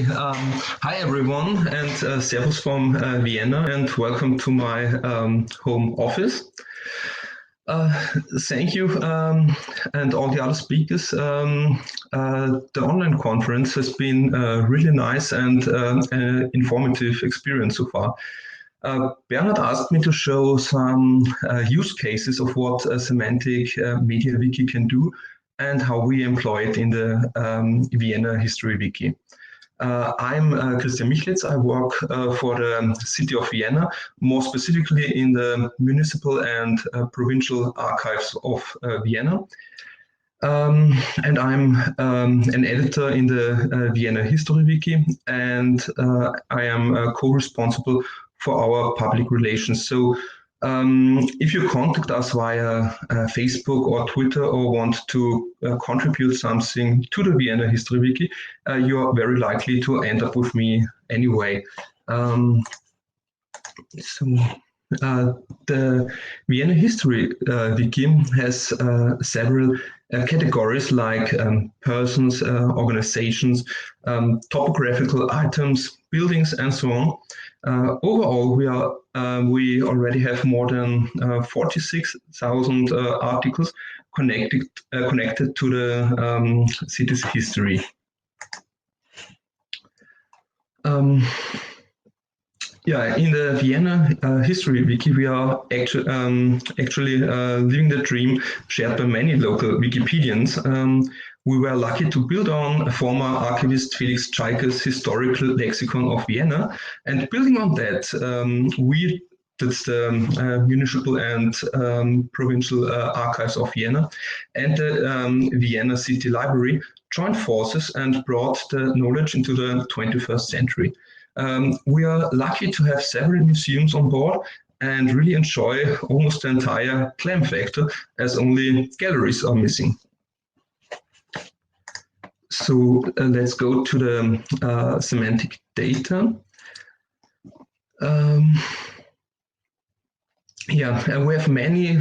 Hi everyone, and servus from Vienna, and welcome to my home office. Thank you, and all the other speakers. The online conference has been really nice and an informative experience so far. Bernhard asked me to show some use cases of what Semantic MediaWiki can do and how we employ it in the Vienna History Wiki. I'm Christian Michlits. I work for the city of Vienna, more specifically in the municipal and provincial archives of Vienna. And I'm an editor in the Vienna History Wiki, and I am co-responsible for our public relations. So if you contact us via Facebook or Twitter or want to contribute something to the Vienna History Wiki, you are very likely to end up with me anyway. The Vienna History Wiki has several categories like persons, organizations, topographical items, buildings, and so on. Overall, we already have more than 46,000 articles connected to the city's history. In the Vienna History Wiki, we are actually living the dream shared by many local Wikipedians. We were lucky to build on former archivist Felix Tschaika's historical lexicon of Vienna, and building on that, that's the municipal and provincial archives of Vienna, and the Vienna City Library joined forces and brought the knowledge into the 21st century. We are lucky to have several museums on board and really enjoy almost the entire clam factor, as only galleries are missing. So let's go to the semantic data. And we have many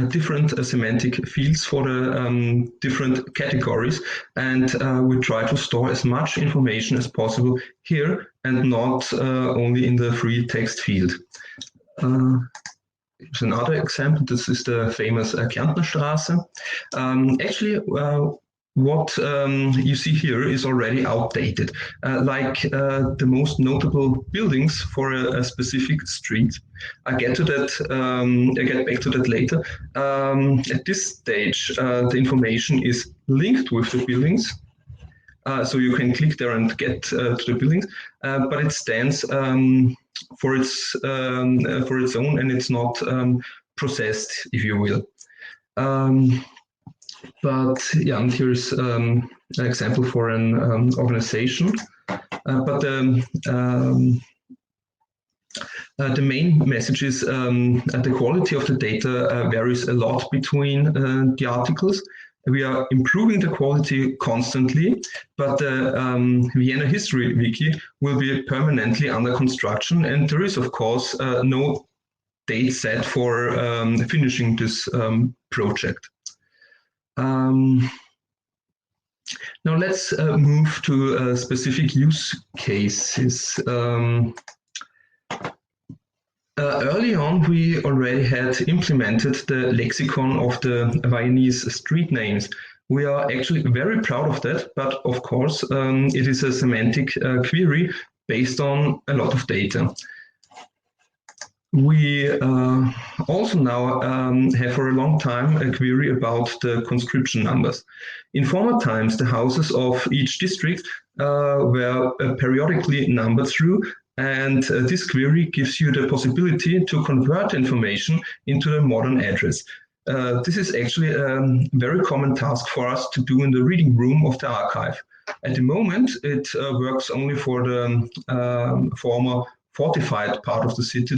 different semantic fields for the different categories, and we try to store as much information as possible here and not only in the free text field. Here's another example. This is the famous Kärntnerstraße. Actually, what you see here is already outdated, like the most notable buildings for a specific street. I get to that. I get back to that later. At this stage, the information is linked with the buildings, so you can click there and get to the buildings, but it stands for its own, and it's not processed, if you will. But yeah, and here's an example for an organization. But the main message is the quality of the data varies a lot between the articles. We are improving the quality constantly, but the Vienna History Wiki will be permanently under construction, and there is, of course, no date set for finishing this project. Now let's move to specific use cases. Early on, we already had implemented the lexicon of the Viennese street names. We are actually very proud of that, but of course, it is a semantic query based on a lot of data. We also now have for a long time a query about the conscription numbers. In former times, the houses of each district were periodically numbered through, and this query gives you the possibility to convert information into the modern address. This is actually a very common task for us to do in the reading room of the archive. At the moment, it works only for the former fortified part of the city,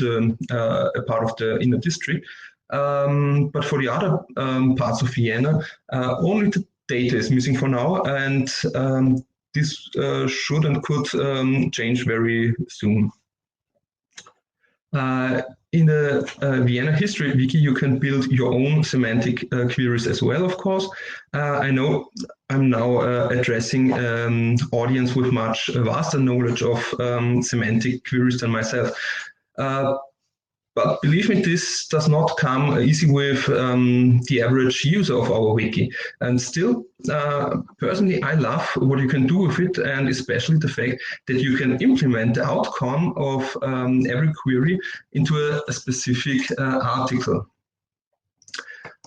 a part of the inner district. But for the other parts of Vienna, only the data is missing for now, and this should and could change very soon. in the Vienna History Wiki, you can build your own semantic queries as well, of course. I know I'm now addressing audience with much vaster knowledge of semantic queries than myself. But believe me, this does not come easy with the average user of our wiki. And still, personally, I love what you can do with it, and especially the fact that you can implement the outcome of every query into a specific article.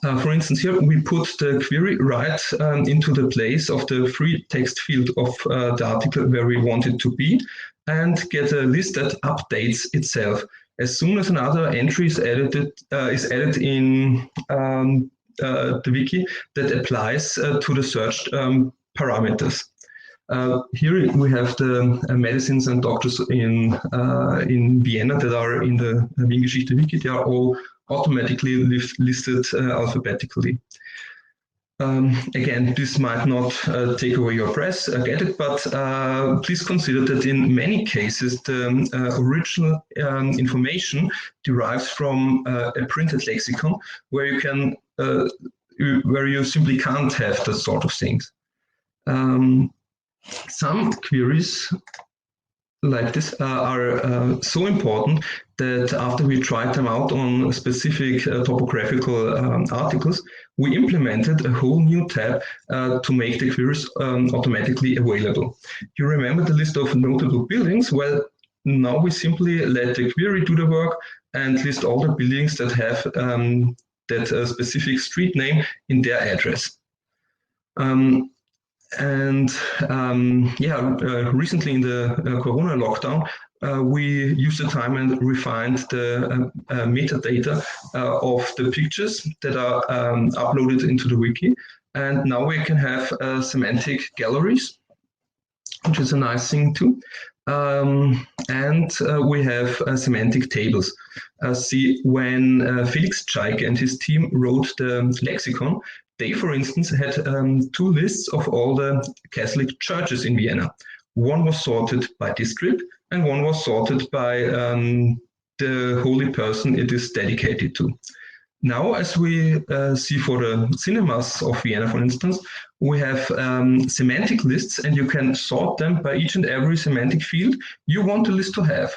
For instance, here we put the query right into the place of the free text field of the article where we want it to be, and get a list that updates itself as soon as another entry is added in the wiki that applies to the searched parameters. Here we have the medicines and doctors in Vienna that are in the Wien Geschichte Wiki. They are all automatically listed alphabetically. Again, this might not take away your breath, I get it, but please consider that in many cases the original information derives from a printed lexicon where you simply can't have that sort of things. Some queries like this are so important that after we tried them out on specific topographical articles, we implemented a whole new tab to make the queries automatically available. You remember the list of notable buildings? Well, now we simply let the query do the work and list all the buildings that have that specific street name in their address. Recently in the Corona lockdown, we used the time and refined the metadata of the pictures that are uploaded into the wiki. And now we can have semantic galleries, which is a nice thing too. We have semantic tables. See, when Felix Czaik and his team wrote the lexicon, they, for instance, had two lists of all the Catholic churches in Vienna. One was sorted by district, and one was sorted by the holy person it is dedicated to. Now, as we see for the cinemas of Vienna, for instance, we have semantic lists, and you can sort them by each and every semantic field you want the list to have.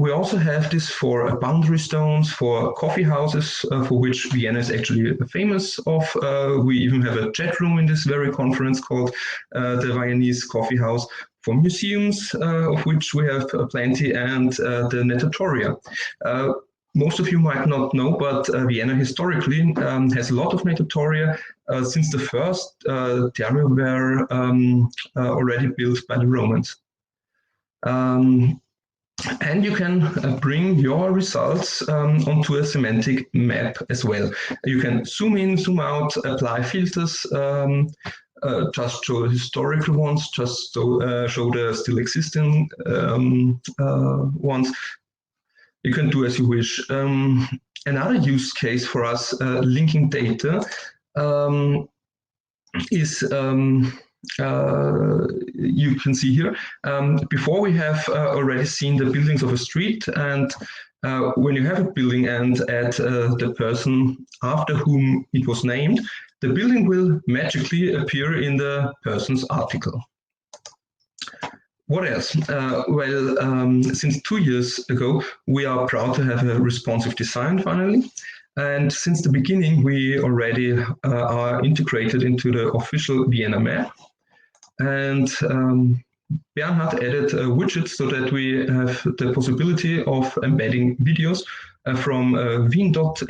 We also have this for boundary stones, for coffee houses, for which Vienna is actually famous of. We even have a chat room in this very conference called the Viennese Coffee House, for museums, of which we have plenty, and the natatoria. Most of you might not know, but Vienna historically has a lot of natatoria since the first terraria were already built by the Romans. And you can bring your results onto a semantic map as well. You can zoom in, zoom out, apply filters, just show historical ones, just show the still existing ones. You can do as you wish. Another use case for us linking data is you can see here, before we have already seen the buildings of a street, and when you have a building and add the person after whom it was named, the building will magically appear in the person's article. What else? Since 2 years ago, we are proud to have a responsive design finally. And since the beginning, we already are integrated into the official Vienna map. And Bernhard added widgets so that we have the possibility of embedding videos from Wien.at,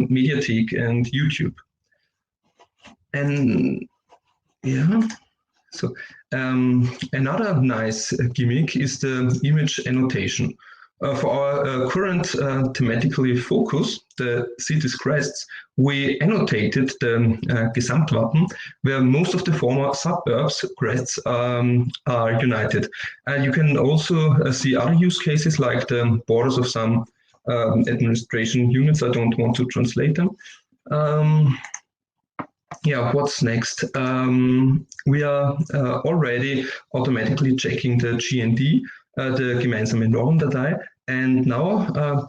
Mediathek, and YouTube. And yeah, so another nice gimmick is the image annotation. For our current thematically focus, the city's crests, we annotated the Gesamtwappen, where most of the former suburbs crests are united. And you can also see other use cases like the borders of some administration units. I don't want to translate them. Yeah, what's next? We are already automatically checking the GND, the gemeinsame Normdatei, And now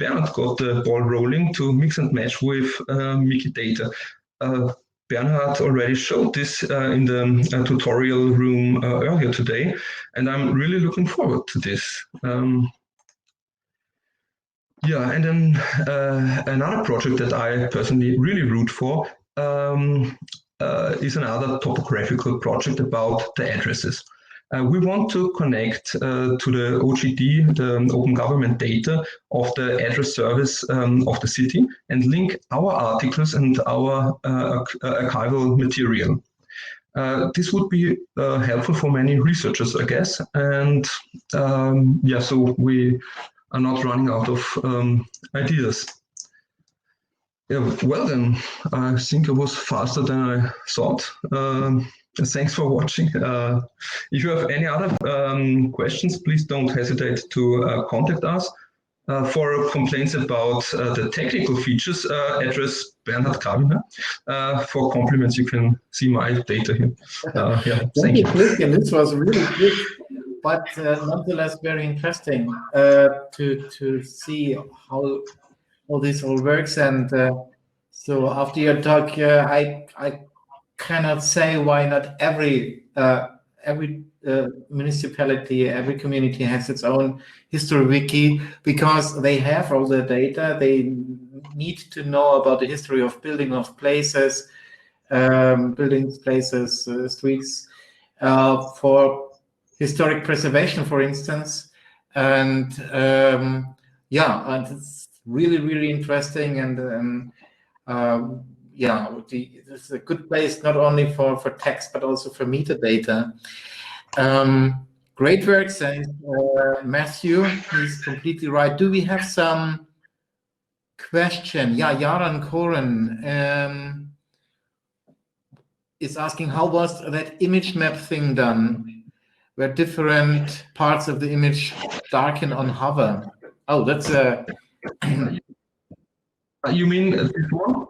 Bernhard got the ball rolling to mix and match with Wikidata. Bernhard already showed this in the tutorial room earlier today, and I'm really looking forward to this. Yeah, and then another project that I personally really root for is another topographical project about the addresses. We want to connect to the OGD, the Open Government Data of the address service of the city, and link our articles and our archival material. This would be helpful for many researchers, I guess. And yeah, so we are not running out of ideas. Yeah, well then, I think I was faster than I thought. Thanks for watching. If you have any other questions, please don't hesitate to contact us. For complaints about the technical features, address Bernhard Kabiner. For compliments, you can see my data here. Yeah, thank you, Christian. This was really good, but nonetheless very interesting to see how this all works. And so after your talk, I cannot say why not every municipality, every community has its own history wiki, because they have all the data. They need to know about the history of building of places, buildings, places, streets, for historic preservation, for instance. And yeah, and it's really interesting. And yeah, this is a good place not only for text but also for metadata. Great work, says Matthew. He's completely right. Do we have some question? Yeah, Yaran Koren is asking, how was that image map thing done, where different parts of the image darken on hover? Oh, that's a... You mean this one?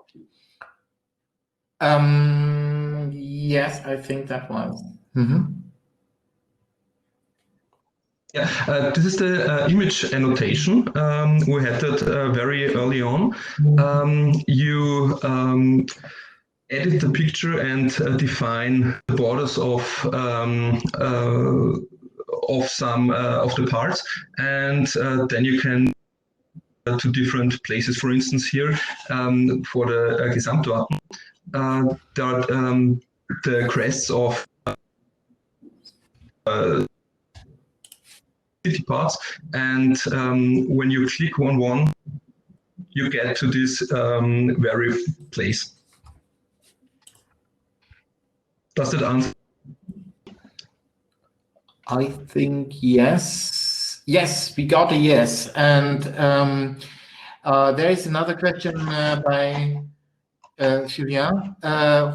Yes, I think that was. Yeah, this is the image annotation. We had that very early on. You edit the picture and define the borders of some of the parts, and then you can to different places. For instance, here for the Gesamtwappen, there are the crests of city parts, and when you click on one, you get to this very place. Does that answer? I think yes. Yes, we got a yes. And there is another question by Julien,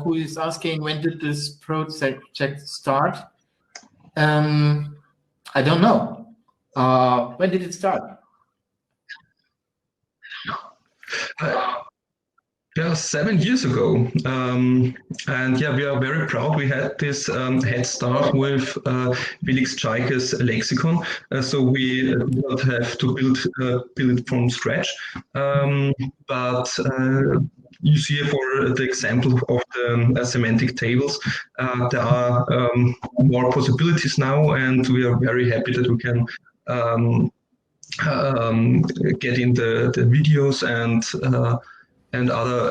who is asking, when did this project start? I don't know. When did it start? Yeah, 7 years ago. And yeah, we are very proud. We had this head start with Felix Tschaiker's lexicon. So we did not have to build it from scratch. But you see for the example of the semantic tables, there are more possibilities now, and we are very happy that we can get in the videos and other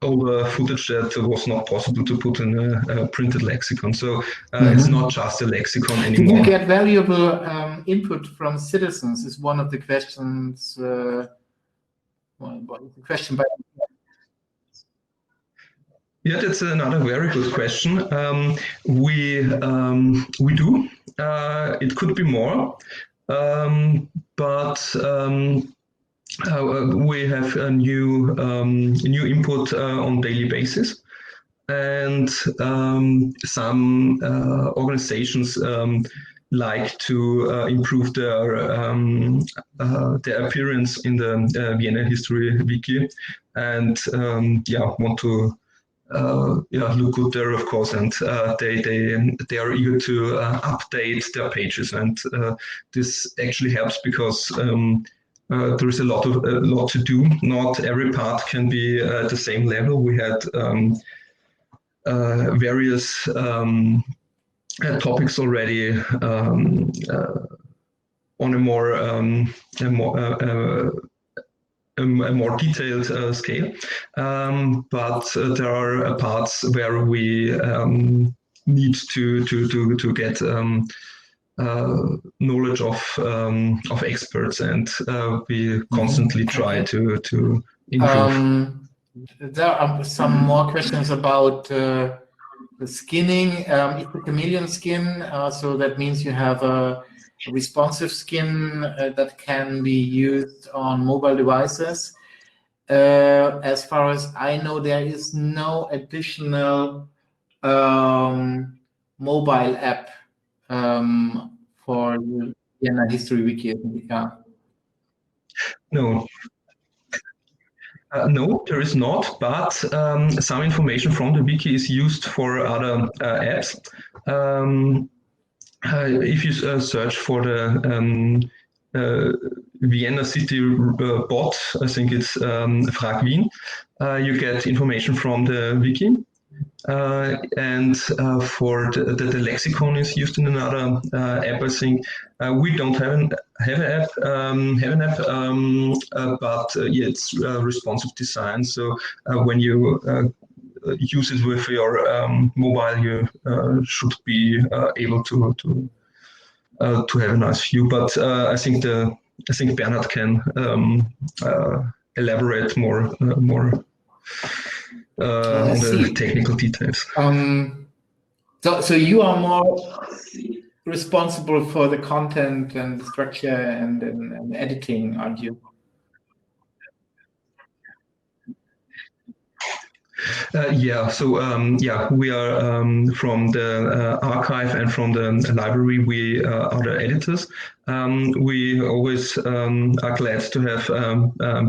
older footage that was not possible to put in a printed lexicon. So it's not just a lexicon anymore. Did you get valuable input from citizens? Is one of the questions. Question by. Yeah, that's another very good question. We do. It could be more, but. We have a new input on daily basis, and some organizations like to improve their appearance in the Vienna History Wiki, and yeah, want to look good there, of course, and they are eager to update their pages, and this actually helps because there is a lot to do. Not every part can be at the same level. We had various topics already on a more detailed scale, but there are parts where we need to get knowledge of experts, and we constantly try to improve. There are some more questions about the skinning. Is the chameleon skin, so that means you have a responsive skin that can be used on mobile devices. As far as I know, there is no additional mobile app for the Vienna History Wiki. Yeah. No. No, there is not, but some information from the wiki is used for other apps. If you search for the Vienna City bot, I think it's Frag Wien, you get information from the wiki. And for the lexicon is used in another app, I think. We don't have an app, but yeah, it's responsive design. So when you use it with your mobile, you should be able to have a nice view. But I think Bernhard can elaborate more on the technical details. So you are more responsible for the content and structure and editing, aren't you? Yeah, so we are from the archive and from the library. We are the editors. We always are glad to have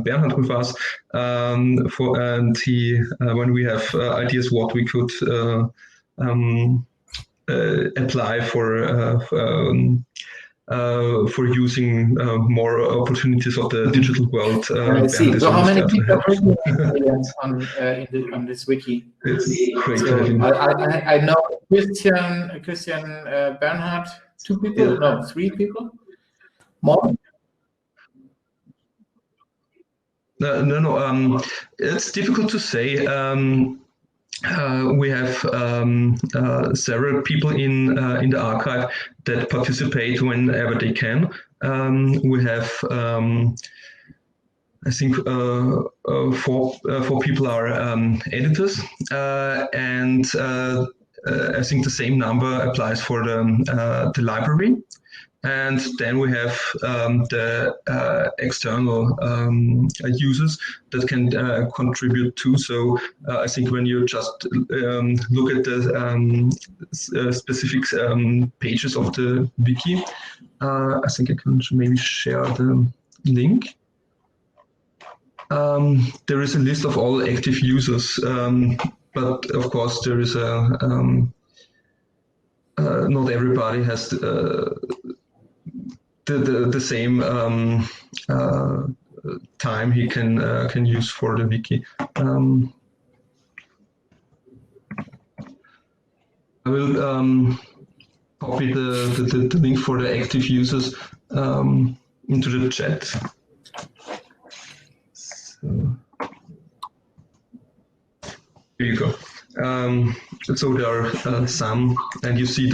Bernhard with us. And he, when we have ideas what we could apply for using more opportunities of the digital world. I see. So how many people are on this wiki? It's great. So I know Christian Bernhard, 2 people? Yeah. No, 3 people? More? No. It's difficult to say. We have several people in the archive that participate whenever they can. We have, I think, 4 people are editors, and I think the same number applies for the library. And then we have the external users that can contribute too. So I think when you just look at the specific pages of the wiki, I think I can maybe share the link. There is a list of all active users, but of course there is not everybody has the same time he can use for the wiki. I will copy the link for the active users into the chat. So, here you go. So there are some, and you see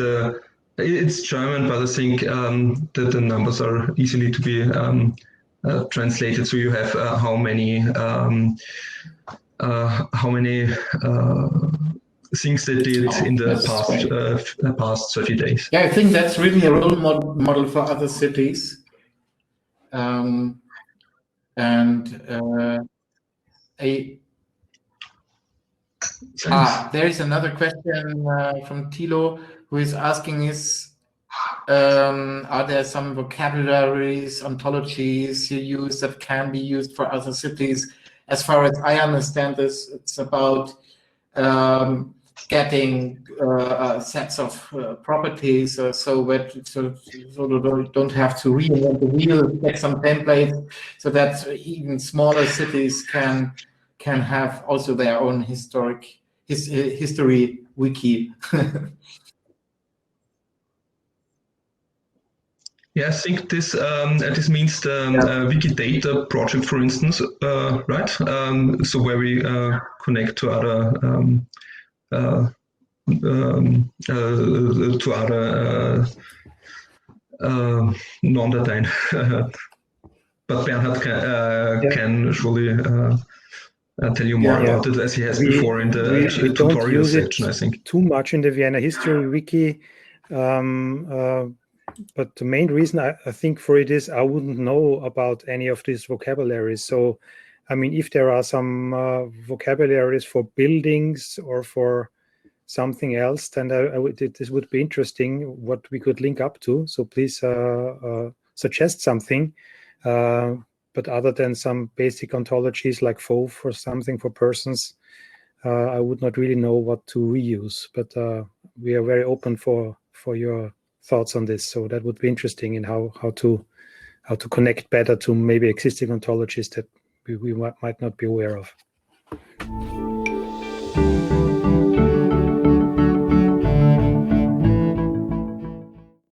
it's German, but I think that the numbers are easily to be translated. So you have how many things they did in the past 30 days. Yeah, I think that's really a role model for other cities. There is another question from Thilo, who is asking are there some vocabularies, ontologies you use that can be used for other cities? As far as I understand this, it's about getting sets of properties, so they don't have to reinvent the wheel, get some templates, so that even smaller cities can have also their own history wiki. Yeah, I think this means the Wikidata project, for instance, right? So where we connect to other non-Dateien. But Bernhard can surely tell you more about it, as he has before in the tutorial section, I think. Too much in the Vienna History Wiki. But the main reason I think for it is I wouldn't know about any of these vocabularies. So, I mean, if there are some vocabularies for buildings or for something else, then this would be interesting what we could link up to. So please suggest something. But other than some basic ontologies like FOF or something for persons, I would not really know what to reuse. But we are very open for your thoughts on this. So that would be interesting in how to connect better to maybe existing ontologies that we might not be aware of.